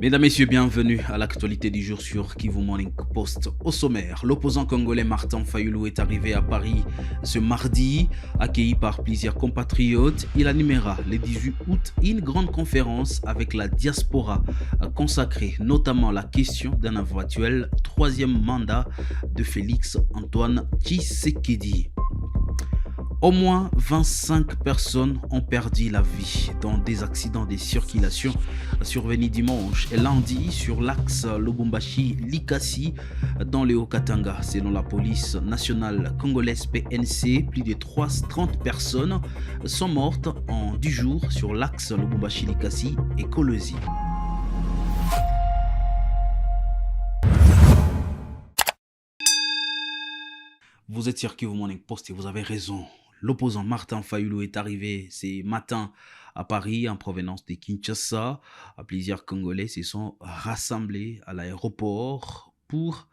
Mesdames, Messieurs, bienvenue à l'actualité du jour sur Kivu Morning Post. Au sommaire, l'opposant congolais Martin Fayulu est arrivé à Paris ce mardi. Accueilli par plusieurs compatriotes, il animera le 18 août une grande conférence avec la diaspora consacrée notamment à la question d'un éventuel troisième mandat de Félix Antoine Tshisekedi. Au moins 25 personnes ont perdu la vie dans des accidents de circulation survenus dimanche et lundi sur l'axe Lubumbashi-Likasi dans le Haut-Katanga. Selon la police nationale congolaise PNC, plus de 30 personnes sont mortes en 10 jours sur l'axe Lubumbashi-Likasi et Kolwezi. Vous êtes sur Kivu Morning Post et vous avez raison. L'opposant Martin Fayulu est arrivé ce matin à Paris en provenance de Kinshasa. Plusieurs Congolais se sont rassemblés à l'aéroport pour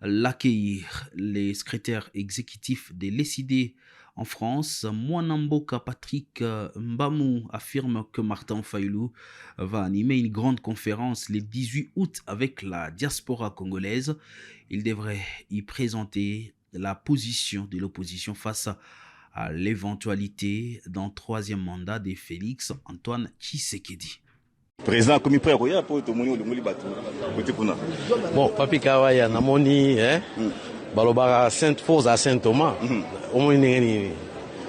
l'accueillir. Les secrétaires exécutifs de l'ECD en France, Mwanamboka Patrick Mbamou, affirme que Martin Fayulu va animer une grande conférence le 18 août avec la diaspora congolaise. Il devrait y présenter la position de l'opposition face à l'éventualité d'un troisième mandat de Félix Antoine Tshisekedi. Président comme prêt roya pour tout monde le bateau côté kuna. Bon, papi kawaya namoni balobara Sainte Fose à Saint Thomas. Au moins ni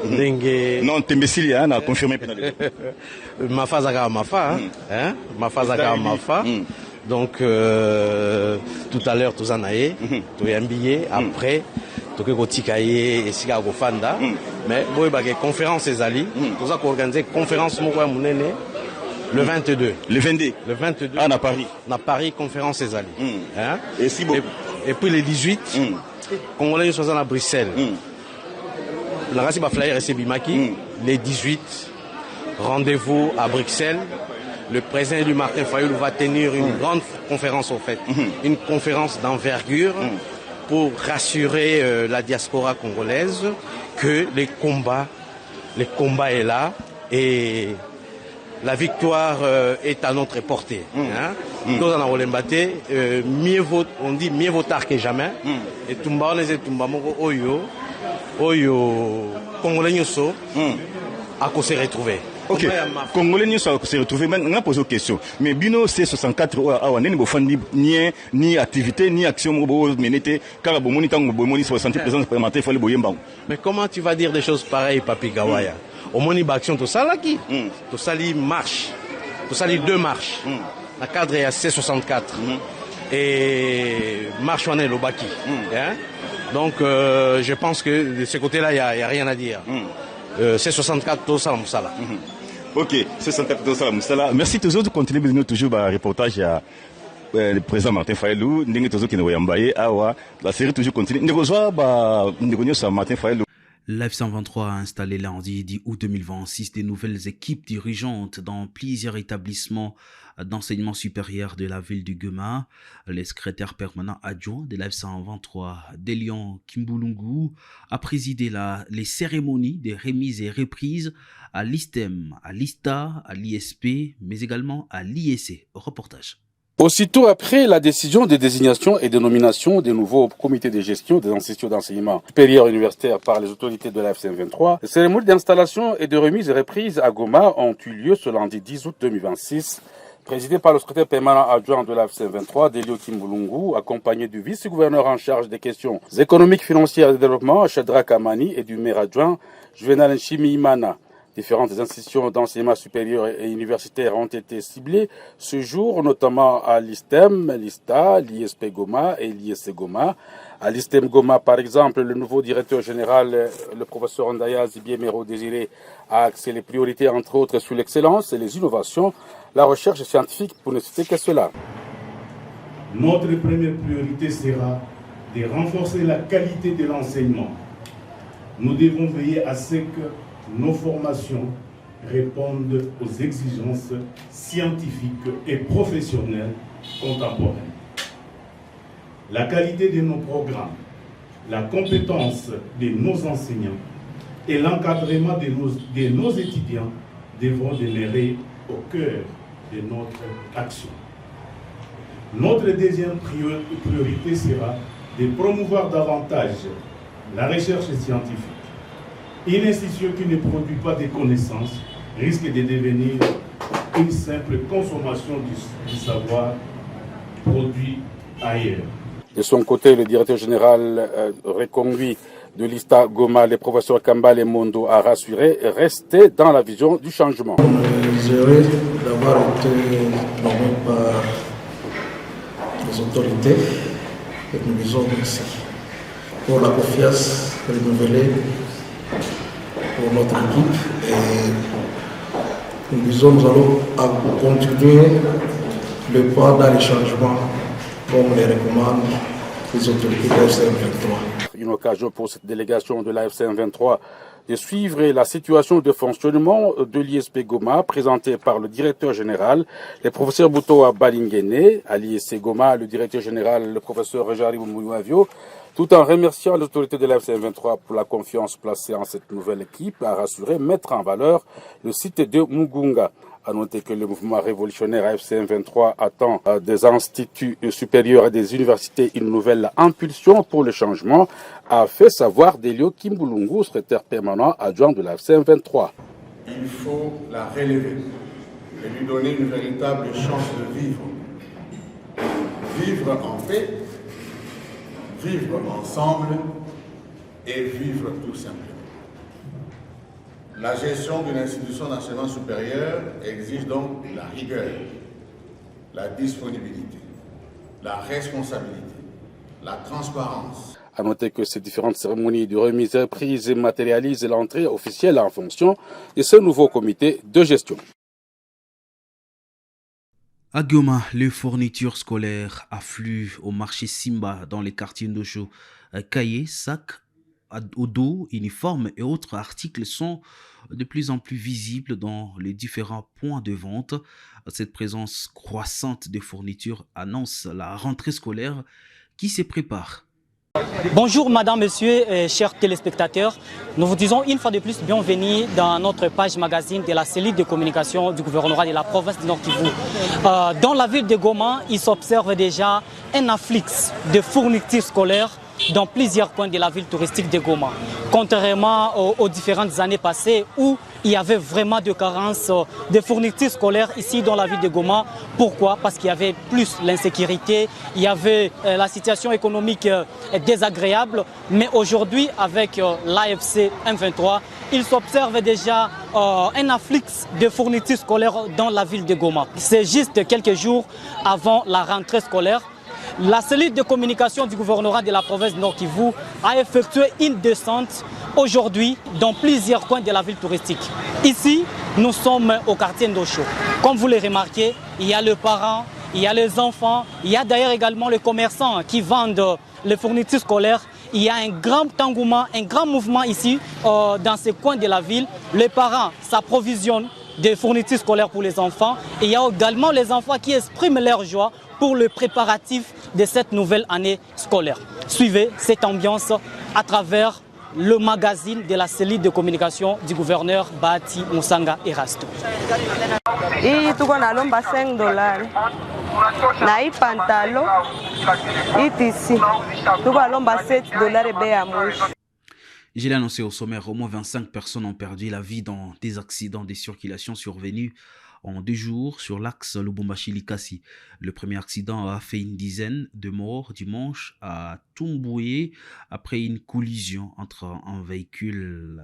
ndenge non tembesili na confirmé pénal. Mafaza ka mafa mafaza ka mafa. Donc tout à l'heure tous en aillé, tout est habillé après toke kotikaye esika kofanda mais boye ba conférence ezali toza ko organiser conférence moko ya munene le 22 le 22 à Paris conférence ezali et si bon et puis le 18 congolais sont à Bruxelles la rasi ba flyer et bimaki les 18 rendez-vous à Bruxelles. Le président du Martin Fayulu va tenir une grande conférence en fait, une conférence d'envergure pour rassurer la diaspora congolaise que les combats est là et la victoire est à notre portée. Nous en avons mieux vaut, on dit mieux vaut tard que jamais. Et Tumba on est Tumba moko oyo congolais nyoso à se retrouver. Ok, Congolais nous se retrouver maintenant poser une question. Mais bino C64 awa neni bofandi ni activité ni action menete car bomoni tango bomoni 60 présence parlementaire fallait boyemba. Mais comment tu vas dire des choses pareilles papi Gawaya? Au moni action to sala qui? To sali marche. To sali deux marches. La cadre est à C64 et marche on est lobaki. Donc je pense que de ce côté-là il y a rien à dire. C64 to sala musala. Ok, c'est ça Moussala. Merci toujours de continuer de nous toujours un reportage à le président Martin Fayulu. Nous toujours qui nous envoyé la série toujours continue. Nous rejoignons Martin Fayulu. L'F-123 a installé lundi 10 août 2026 des nouvelles équipes dirigeantes dans plusieurs établissements d'enseignement supérieur de la ville du Goma. Le secrétaire permanent adjoint de l'F-123, Delion Kimbulungu, a présidé les cérémonies de remise et reprise à l'ISTEM, à l'ISTA, à l'ISP, mais également à l'IEC. Reportage. Aussitôt après la décision de désignation et de nomination des nouveaux comités de gestion des institutions d'enseignement supérieur universitaire par les autorités de la FC23, les cérémonies d'installation et de remise et reprise à Goma ont eu lieu ce lundi 10 août 2026, présidé par le secrétaire permanent adjoint de la FC23, Delio Kimbulungu, accompagné du vice-gouverneur en charge des questions économiques, financières et de développement, Shadrach Kamani, et du maire adjoint, Juvenal Nshimi-Imana. Différentes institutions d'enseignement supérieur et universitaire ont été ciblées ce jour, notamment à l'ISTEM, l'ISTA, l'ISP Goma et l'ISC Goma. À l'ISTEM Goma, par exemple, le nouveau directeur général, le professeur Ndaya Zibiemero Désiré, a axé les priorités, entre autres, sur l'excellence et les innovations, la recherche scientifique, pour ne citer que cela. Notre première priorité sera de renforcer la qualité de l'enseignement. Nous devons veiller à ce que nos formations répondent aux exigences scientifiques et professionnelles contemporaines. La qualité de nos programmes, la compétence de nos enseignants et l'encadrement de nos étudiants devront demeurer au cœur de notre action. Notre deuxième priorité sera de promouvoir davantage la recherche scientifique. Une institution qui ne produit pas de connaissances risque de devenir une simple consommation du savoir produit ailleurs. De son côté, le directeur général reconduit de l'ISTA Goma, les professeurs Kambale Mondo, a rassuré rester dans la vision du changement. On est heureux d'avoir été nommé par les autorités et nous disons merci pour la confiance renouvelée pour notre équipe et nous disons nous allons continuer le pas dans les changements comme les recommandent les autorités de l'AFC M23. Une occasion pour cette délégation de l'AFC M23 de suivre la situation de fonctionnement de l'ISP Goma présentée par le directeur général, le professeur Boutoa Balingene, à l'ISP Goma, le directeur général, le professeur Jari Moumouavio, tout en remerciant l'autorité de l'AFC M23 pour la confiance placée en cette nouvelle équipe, a rassuré mettre en valeur le site de Mugunga. À noter que le mouvement révolutionnaire AFC M23 attend des instituts supérieurs et des universités une nouvelle impulsion pour le changement, a fait savoir Delio Kimbulungu, secrétaire permanent adjoint de l'AFC M23. Il faut la relever et lui donner une véritable chance de vivre. Vivre en paix, vivre ensemble et vivre tout simplement. La gestion d'une institution d'enseignement supérieur exige donc la rigueur, la disponibilité, la responsabilité, la transparence. À noter que ces différentes cérémonies de remise et reprise matérialisent l'entrée officielle en fonction de ce nouveau comité de gestion. À Goma, les fournitures scolaires affluent au marché Simba dans les quartiers Ndosho. Cahiers, sacs, au dos, uniformes et autres articles sont de plus en plus visibles dans les différents points de vente. Cette présence croissante des fournitures annonce la rentrée scolaire qui se prépare. Bonjour madame, monsieur, chers téléspectateurs. Nous vous disons une fois de plus bienvenue dans notre page magazine de la cellule de communication du gouvernorat de la province du Nord Kivu. Dans la ville de Goma, il s'observe déjà un afflux de fournitures scolaires dans plusieurs coins de la ville touristique de Goma. Contrairement aux différentes années passées où il y avait vraiment de carences de fournitures scolaires ici dans la ville de Goma. Pourquoi? Parce qu'il y avait plus l'insécurité, il y avait la situation économique désagréable. Mais aujourd'hui, avec l'AFC M23, il s'observe déjà un afflux de fournitures scolaires dans la ville de Goma. C'est juste quelques jours avant la rentrée scolaire. La cellule de communication du gouvernorat de la province de Nord Kivu a effectué une descente aujourd'hui dans plusieurs coins de la ville touristique. Ici, nous sommes au quartier Ndosho. Comme vous le remarquez, il y a les parents, il y a les enfants, il y a d'ailleurs également les commerçants qui vendent les fournitures scolaires. Il y a un grand engouement, un grand mouvement ici dans ces coins de la ville. Les parents s'approvisionnent des fournitures scolaires pour les enfants. Et il y a également les enfants qui expriment leur joie pour le préparatif de cette nouvelle année scolaire. Suivez cette ambiance à travers le magazine de la cellule de communication du gouverneur Bati Musanga Erasto. Hii tuko na lomba $5 na hii pantalo hii tisi tuko lomba $7 bei ya mwisho. J'ai annoncé au sommaire, au moins 25 personnes ont perdu la vie dans des accidents de circulation survenus en 2 jours sur l'axe Lubumbashi-Likasi. Le premier accident a fait une dizaine de morts dimanche à Tumboué après une collision entre un véhicule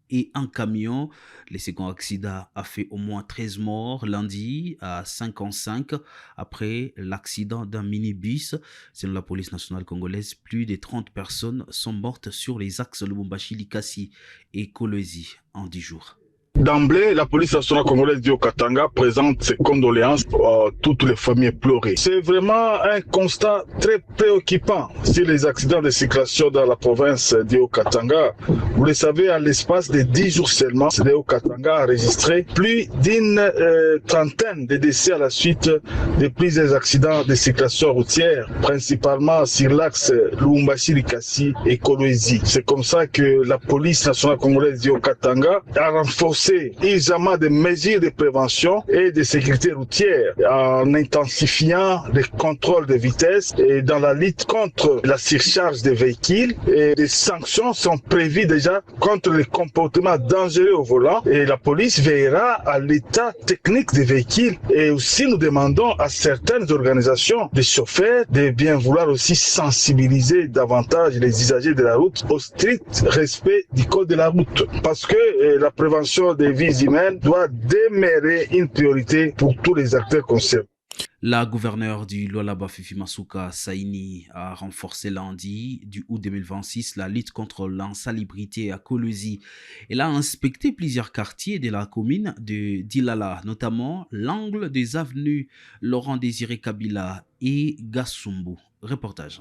et un camion. Le second accident a fait au moins 13 morts lundi à 55 après l'accident d'un minibus. Selon la police nationale congolaise, plus de 30 personnes sont mortes sur les axes Lubumbashi-Likasi et Kolwezi en 10 jours. D'emblée, la police nationale congolaise du Haut-Katanga présente ses condoléances à toutes les familles pleurées. C'est vraiment un constat très préoccupant sur les accidents de circulation dans la province du Haut-Katanga. Vous le savez, à l'espace de 10 jours seulement, le Haut-Katanga a enregistré plus d'une trentaine de décès à la suite de plusieurs accidents de circulation routière, principalement sur l'axe Lubumbashi-Likasi et Kolwezi. C'est comme ça que la police nationale congolaise du Haut-Katanga a renforcé renforcer aisément des mesures de prévention et de sécurité routière en intensifiant les contrôles de vitesse et dans la lutte contre la surcharge des véhicules. Et des sanctions sont prévues déjà contre les comportements dangereux au volant et la police veillera à l'état technique des véhicules. Et aussi nous demandons à certaines organisations de chauffeurs de bien vouloir aussi sensibiliser davantage les usagers de la route au strict respect du code de la route, parce que la prévention des vies humaines doit demeurer une priorité pour tous les acteurs concernés. La gouverneure du Lualaba Fifi Masuka Saini a renforcé lundi du août 2026 la lutte contre l'insalubrité à Kolwezi. Elle a inspecté plusieurs quartiers de la commune de Dilala, notamment l'angle des avenues Laurent Désiré Kabila et Gassumbu. Reportage.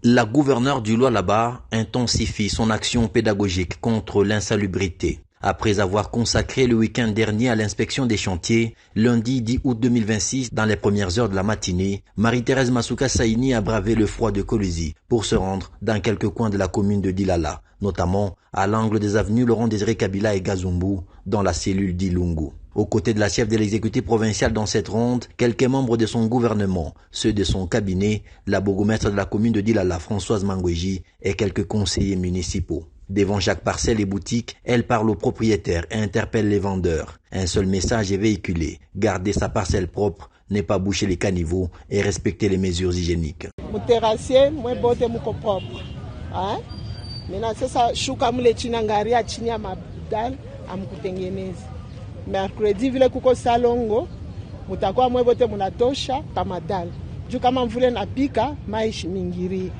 La gouverneure du Lualaba intensifie son action pédagogique contre l'insalubrité. Après avoir consacré le week-end dernier à l'inspection des chantiers, lundi 10 août 2026, dans les premières heures de la matinée, Marie-Thérèse Masuka Saini a bravé le froid de Kolwezi pour se rendre dans quelques coins de la commune de Dilala, notamment à l'angle des avenues Laurent Désiré Kabila et Gazumbu, dans la cellule d'Ilungu. Aux côtés de la chef de l'exécutif provincial dans cette ronde, quelques membres de son gouvernement, ceux de son cabinet, la bourgmestre de la commune de Dilala, Françoise Mangweji, et quelques conseillers municipaux. Devant chaque parcelle et boutique, elle parle aux propriétaires et interpelle les vendeurs. Un seul message est véhiculé: garder sa parcelle propre, ne pas boucher les caniveaux et respecter les mesures hygiéniques. Mon terrassier, moi bote moko propre. Hein? Maintenant c'est ça, shuka mule chinangari a chinya mabdal amkutengeneza. Mercredi vile kuko salongo, mutakuwa mwe bote munatosha pamadal. Juu kama mvule napika maishi mingiri.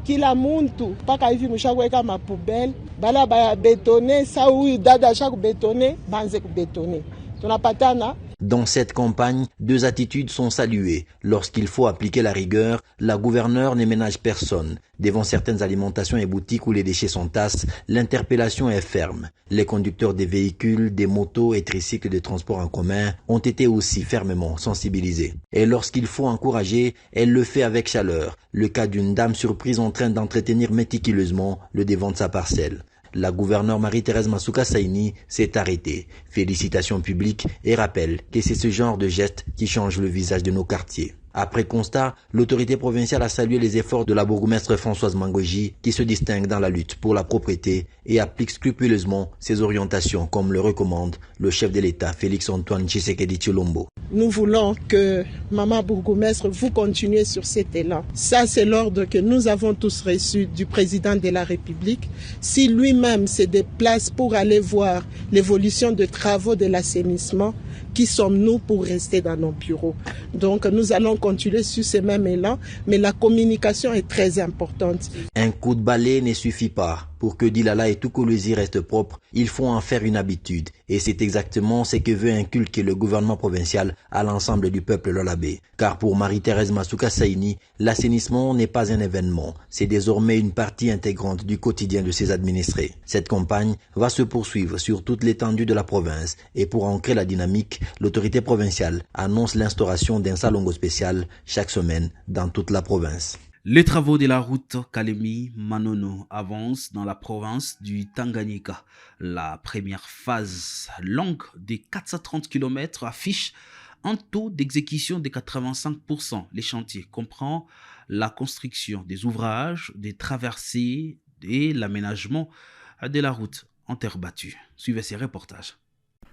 Kila muntu mpaka hivi mshakuweka mapubele bala ba betone sa huyu dada shaku betone banze kubetone tunapatana. Dans cette campagne, deux attitudes sont saluées. Lorsqu'il faut appliquer la rigueur, la gouverneure ne ménage personne. Devant certaines alimentations et boutiques où les déchets s'entassent, l'interpellation est ferme. Les conducteurs des véhicules, des motos et tricycles de transport en commun ont été aussi fermement sensibilisés. Et lorsqu'il faut encourager, elle le fait avec chaleur. Le cas d'une dame surprise en train d'entretenir méticuleusement le devant de sa parcelle. La gouverneure Marie-Thérèse Masuka Saini s'est arrêtée. Félicitations publiques et rappelle que c'est ce genre de geste qui change le visage de nos quartiers. Après constat, l'autorité provinciale a salué les efforts de la bourgmestre Françoise Mangweji qui se distingue dans la lutte pour la propriété et applique scrupuleusement ses orientations comme le recommande le chef de l'État Félix-Antoine Tshisekedi Tshilombo. Nous voulons que Maman Bourgmestre, vous continuez sur cet élan. Ça, c'est l'ordre que nous avons tous reçu du président de la République. Si lui-même se déplace pour aller voir l'évolution des travaux de l'assainissement, qui sommes-nous pour rester dans nos bureaux? Donc, nous allons continuer sur ce même élan, mais la communication est très importante. Un coup de balai ne suffit pas. Pour que Dilala et tout Kolwezi restent propres, il faut en faire une habitude. Et c'est exactement ce que veut inculquer le gouvernement provincial à l'ensemble du peuple lualabé. Car pour Marie-Thérèse Masuka Saini, l'assainissement n'est pas un événement. C'est désormais une partie intégrante du quotidien de ses administrés. Cette campagne va se poursuivre sur toute l'étendue de la province. Et pour ancrer la dynamique, l'autorité provinciale annonce l'instauration d'un salongo spécial chaque semaine dans toute la province. Les travaux de la route Kalemi-Manono avancent dans la province du Tanganyika. La première phase longue de 430 km affiche un taux d'exécution de 85%. Les chantiers comprennent la construction des ouvrages, des traversées et l'aménagement de la route en terre battue. Suivez ces reportages.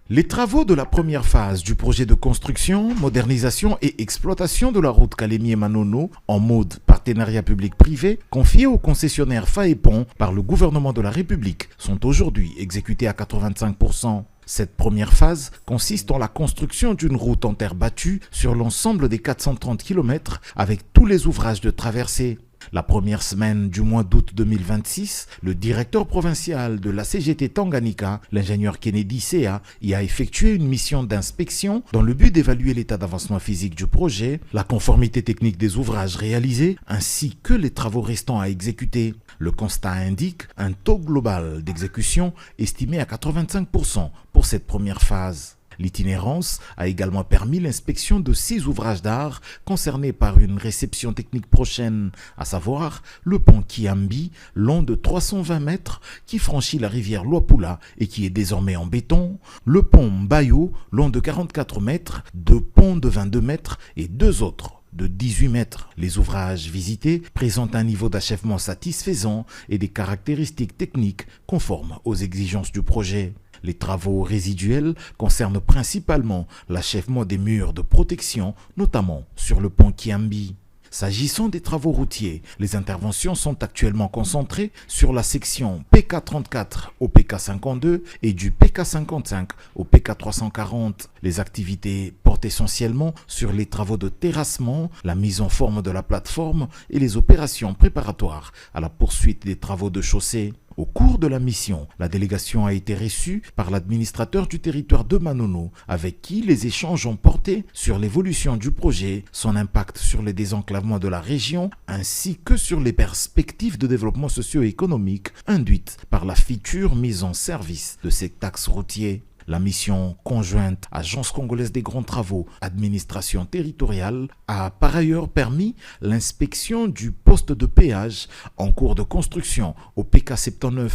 Les travaux de la première phase du projet de construction, modernisation et exploitation de la route Kalemi-Manono en mode partenariat public-privé confié au concessionnaire Faepon par le gouvernement de la République sont aujourd'hui exécutés à 85%. Cette première phase consiste en la construction d'une route en terre battue sur l'ensemble des 430 km avec tous les ouvrages de traversée. La première semaine du mois d'août 2026, le directeur provincial de la CGT Tanganyika, l'ingénieur Kennedy Sea, y a effectué une mission d'inspection dans le but d'évaluer l'état d'avancement physique du projet, la conformité technique des ouvrages réalisés, ainsi que les travaux restants à exécuter. Le constat indique un taux global d'exécution estimé à 85% pour cette première phase. L'itinérance a également permis l'inspection de 6 ouvrages d'art concernés par une réception technique prochaine, à savoir le pont Kiambi, long de 320 mètres, qui franchit la rivière Luapula et qui est désormais en béton, le pont Mbayo, long de 44 mètres, 2 ponts de 22 mètres et 2 autres de 18 mètres. Les ouvrages visités présentent un niveau d'achèvement satisfaisant et des caractéristiques techniques conformes aux exigences du projet. Les travaux résiduels concernent principalement l'achèvement des murs de protection, notamment sur le pont Kiambi. S'agissant des travaux routiers, les interventions sont actuellement concentrées sur la section PK34 au PK52 et du PK55 au PK340. Les activités portent essentiellement sur les travaux de terrassement, la mise en forme de la plateforme et les opérations préparatoires à la poursuite des travaux de chaussée. Au cours de la mission, la délégation a été reçue par l'administrateur du territoire de Manono, avec qui les échanges ont porté sur l'évolution du projet, son impact sur le désenclavement de la région, ainsi que sur les perspectives de développement socio-économique induites par la future mise en service de cet axe routier. La mission conjointe Agence congolaise des grands travaux, administration territoriale, a par ailleurs permis l'inspection du poste de péage en cours de construction au PK79.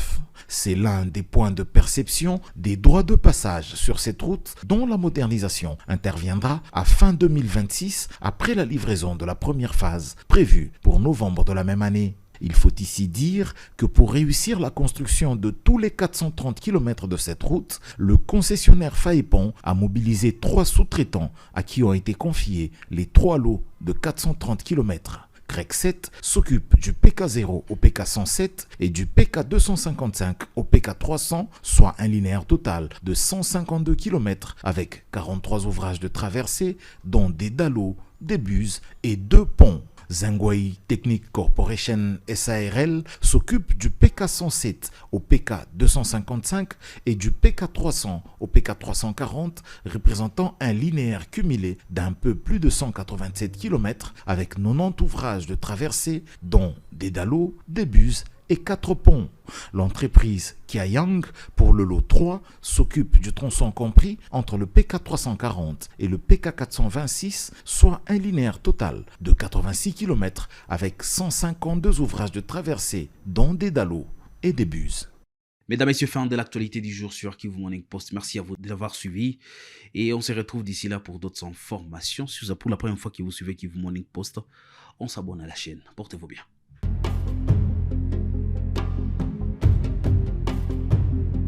C'est l'un des points de perception des droits de passage sur cette route dont la modernisation interviendra à fin 2026 après la livraison de la première phase prévue pour novembre de la même année. Il faut ici dire que pour réussir la construction de tous les 430 km de cette route, le concessionnaire Faépon a mobilisé 3 sous-traitants à qui ont été confiés les 3 lots de 430 km. CREC 7 s'occupe du PK0 au PK107 et du PK255 au PK300, soit un linéaire total de 152 km avec 43 ouvrages de traversée, dont des dallos, des buses et 2 ponts. Zengway Technic Corporation SARL s'occupe du PK107 au PK255 et du PK300 au PK340, représentant un linéaire cumulé d'un peu plus de 187 km avec 90 ouvrages de traversée, dont des dallos, des buses et 4 ponts. L'entreprise Kiayang, pour le lot 3, s'occupe du tronçon compris entre le PK340 et le PK426, soit un linéaire total de 86 km avec 152 ouvrages de traversée, dont des dallos et des buses. Mesdames et messieurs, fin de l'actualité du jour sur Kivu Morning Post. Merci à vous d'avoir suivi et on se retrouve d'ici là pour d'autres informations. Si vous êtes pour la première fois que vous suivez Kivu Morning Post, on s'abonne à la chaîne. Portez-vous bien.